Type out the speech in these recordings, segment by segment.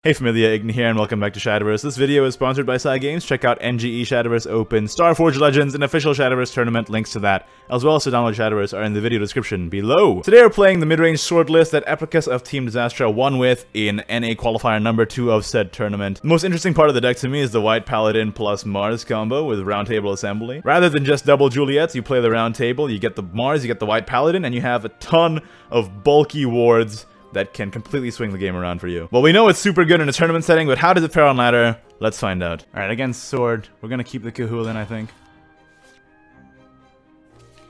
Hey familia, Igni here and welcome back to Shadowverse. This video is sponsored by Cygames. Check out NGE Shadowverse Open, Starforged Legends, an official Shadowverse tournament. Links to that, as well as to download Shadowverse, are in the video description below. Today we're playing the Midrange Sword list that Eplicas of Team Disaster won with in NA Qualifier number 2 of said tournament. The most interesting part of the deck to me is the White Paladin plus Mars combo with Round Table Assembly. Rather than just double Juliets, you play the Round Table, you get the Mars, you get the White Paladin, and you have a ton of bulky wards that can completely swing the game around for you. Well, we know it's super good in a tournament setting, but how does it fare on ladder? Let's find out. Alright, against Sword, we're gonna keep the Kahul in, I think.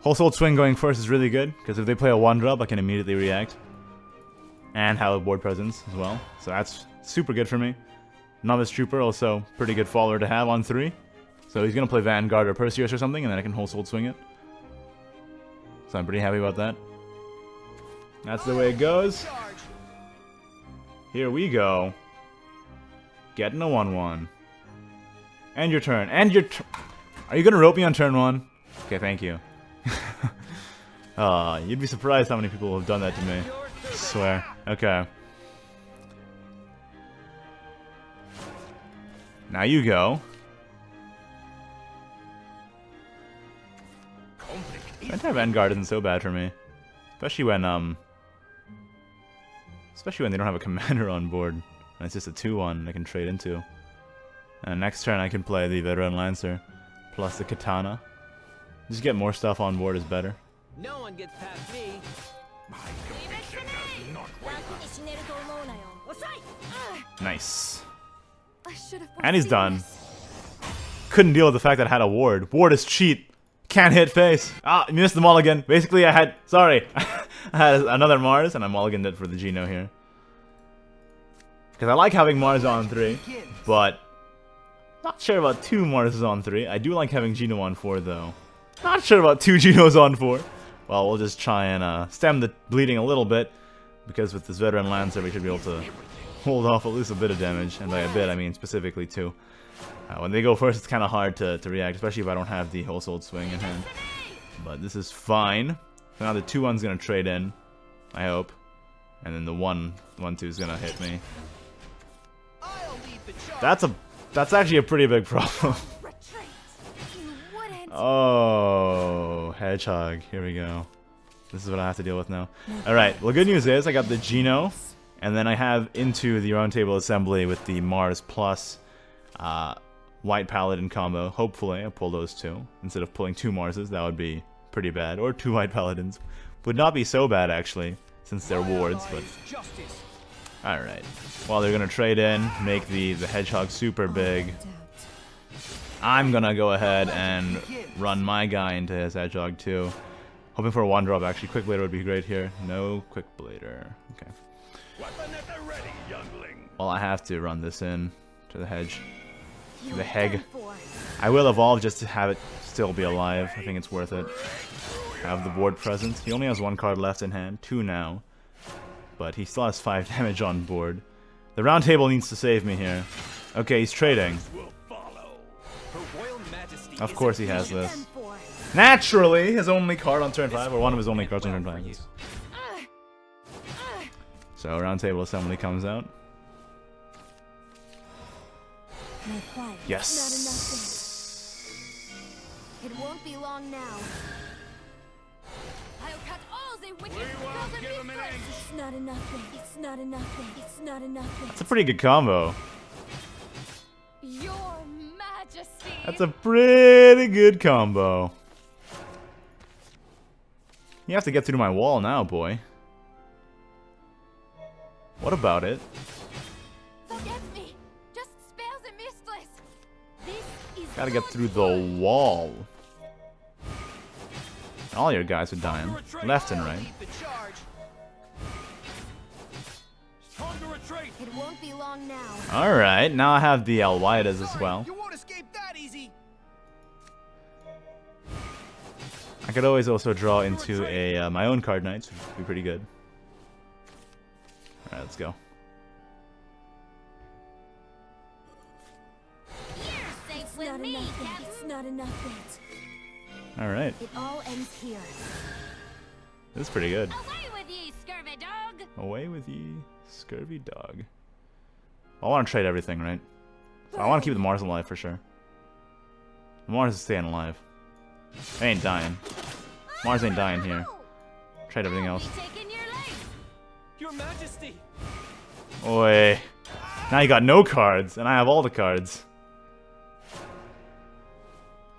Wholesale Swing going first is really good, because if they play a 1-drop, I can immediately react. And have a board presence as well, so that's super good for me. Novice Trooper, also pretty good follower to have on 3. So he's gonna play Vanguard or Perseus or something, and then I can Wholesale Swing it. So I'm pretty happy about that. That's the way it goes. Here we go. Getting a 1-1. And your turn. And your Are you gonna rope me on turn 1? Okay, thank you. You'd be surprised how many people have done that to me. I swear. Okay. Now you go. Entire Vanguard isn't so bad for me. Especially when they don't have a commander on board. And it's just a 2-1 I can trade into. And next turn I can play the Veteran Lancer plus the Katana. Just get more stuff on board is better. No one gets past me. Nice. And he's done. Couldn't deal with the fact that I had a ward. Ward is cheat. Can't hit face. Ah, missed the mulligan. Basically, I had another Mars, and I mulliganed it for the Geno here. Because I like having Mars on 3, but not sure about 2 Marses on 3. I do like having Geno on 4, though. Not sure about 2 Genos on 4. Well, we'll just try and stem the bleeding a little bit, because with this Veteran Lancer, we should be able to hold off at least a bit of damage, and by a bit, I mean specifically 2. When they go first, it's kind of hard to react, especially if I don't have the Wholesale Swing in hand. But this is fine. So now the 2-1's gonna trade in, I hope. And then the 1-2 is gonna hit me. That's actually a pretty big problem. Oh, Hedgehog. Here we go. This is what I have to deal with now. Alright, well, good news is I got the Geno, and then I have into the Round Table Assembly with the Mars plus White Paladin combo. Hopefully I'll pull those 2 instead of pulling 2 Marses. That would be pretty bad. Or 2 White Paladins. Would not be so bad actually, since they're wards, but alright. Well, they're gonna trade in, make the Hedgehog super big. I'm gonna go ahead and run my guy into his Hedgehog too. Hoping for a 1-drop actually. Quick Blader would be great here. No Quick Blader. Okay. Well, I have to run this in to the hedge. The Heg. I will evolve just to have it still be alive. I think it's worth it. Have the board presence. He only has 1 card left in hand. 2 now. But he still has 5 damage on board. The Round Table needs to save me here. Okay, he's trading. Of course he has this. Naturally, his only card on turn 5, or one of his only cards on turn 5. So Round Table Assembly comes out. Yes. It won't be long now. I'll cut all the wicked. It's not enough. It's not enough. It's not enough. That's a pretty good combo. Your Majesty. That's a pretty good combo. You have to get through my wall now, boy. What about it? Forget me. Just spare the mistress. This is Gotta get through the wall. All your guys are dying, left and right. It won't be long now. Alright, now I have the Alwaidas as well. You won't escape that easy. I could always also draw into a my own card knights, which would be pretty good. Alright, let's go. It's not enough. It's not enough. Alright. It all ends here. This is pretty good. Away with ye, scurvy dog! Away with ye, scurvy dog. I want to trade everything, right? So I want to keep the Mars alive for sure. Mars is staying alive. They ain't dying. Mars ain't dying here. Trade everything else. Your Majesty. Oi. Now you got no cards, and I have all the cards.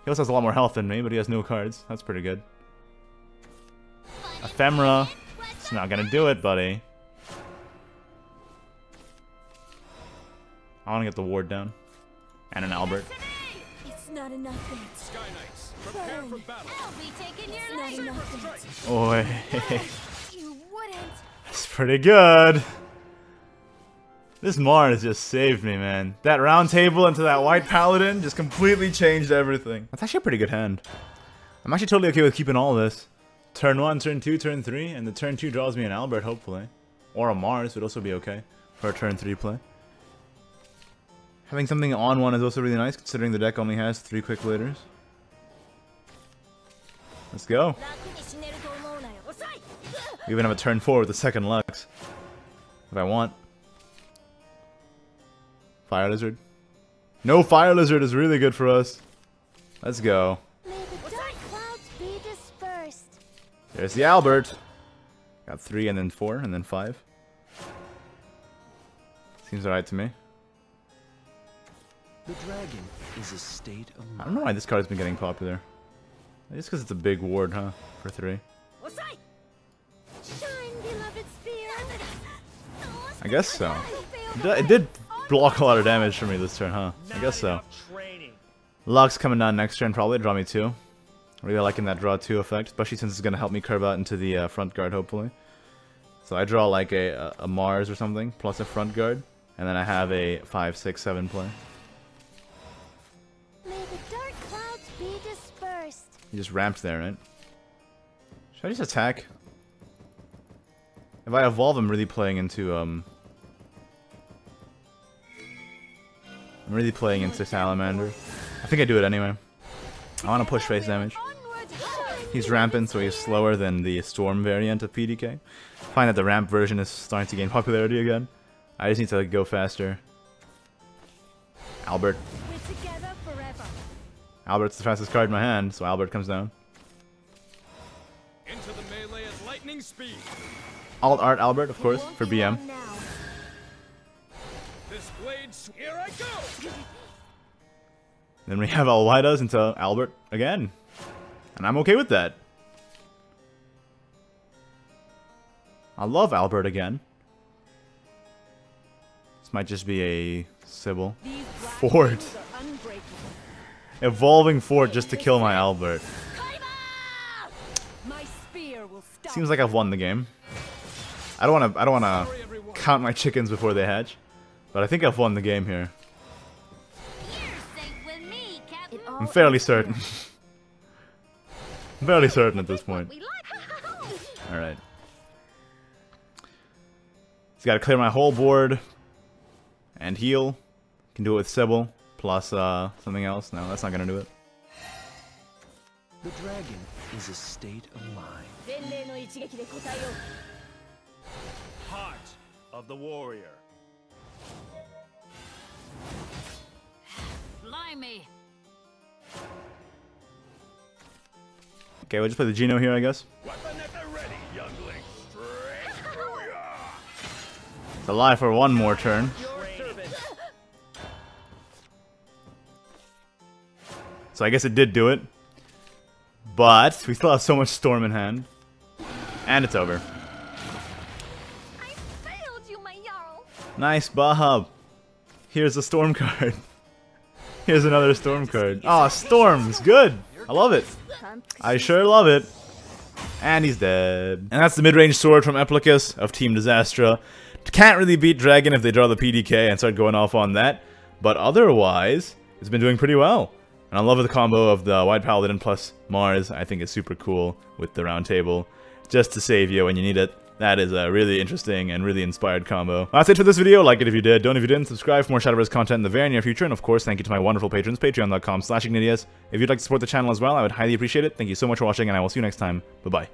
He also has a lot more health than me, but he has no cards. That's pretty good. Ephemera. It's not gonna do it, buddy. I want to get the ward down. And an Albert. It's not enough. Sky Knights, prepare for battle. I'll be taking your life. Saber strike. Oi. You wouldn't. That's pretty good. This Mars just saved me, man. That round table into that white paladin just completely changed everything. That's actually a pretty good hand. I'm actually totally okay with keeping all this. Turn 1, turn 2, turn 3, and the turn 2 draws me an Albert, hopefully. Or a Mars would also be okay for a turn 3 play. Having something on 1 is also really nice, considering the deck only has 3 quick ladders. Let's go. We even have a turn 4 with the second Lux. If I want. Fire Lizard. No Fire Lizard is really good for us. Let's go. May the dark clouds be dispersed. There's the Albert. Got 3 and then 4 and then 5. Seems alright to me. The dragon is a state of mind. I don't know why this card's been getting popular. Just because it's a big ward, huh? For 3. Shine, beloved spear. I guess so. It did block a lot of damage for me this turn, huh? I guess so. Lux coming down next turn, probably draw me 2. Really liking that draw 2 effect, especially since it's going to help me curve out into the front guard, hopefully. So I draw like a Mars or something, plus a front guard, and then I have a 5, 6, 7 play. May the dark clouds be dispersed. You just ramped there, right? Should I just attack? If I evolve, I'm really playing into Salamander. I think I do it anyway. I want to push face damage. He's rampant, so he's slower than the Storm variant of PDK. I find that the ramp version is starting to gain popularity again. I just need to go faster. Albert. We're together forever. Albert's the fastest card in my hand, so Albert comes down. Into the melee at lightning speed. Alt Art Albert, of course, for BM. This blade's here I go. Then we have Alwaidas into Albert again. And I'm okay with that. I love Albert again. This might just be a Sybil. Fort. Evolving Fort just to kill my Albert. Seems like I've won the game. I don't wanna count my chickens before they hatch. But I think I've won the game here. I'm fairly certain. I'm fairly certain at this point. Alright. Just gotta clear my whole board. And heal. Can do it with Sybil. Plus something else. No, that's not gonna do it. The dragon is a state of mind. Heart of the warrior. Blimey. Okay, we'll just play the Geno here, I guess. Weapon at the ready, youngling. Straight through ya. It's alive for one more turn. So I guess it did do it. But we still have so much Storm in hand. And it's over. I failed you, my Jarl. Nice, Bahab. Here's a Storm card. Here's another Storm card. Oh, Storm's good. I love it. I sure love it. And he's dead. And that's the mid-range sword from Eplicas of Team Disastra. Can't really beat Dragon if they draw the PDK and start going off on that. But otherwise, it's been doing pretty well. And I love the combo of the White Paladin plus Mars. I think it's super cool with the round table. Just to save you when you need it. That is a really interesting and really inspired combo. That's it for this video. Like it if you did. Don't if you didn't. Subscribe for more Shadowverse content in the very near future. And of course, thank you to my wonderful patrons. Patreon.com/Ignideus. If you'd like to support the channel as well, I would highly appreciate it. Thank you so much for watching, and I will see you next time. Bye-bye.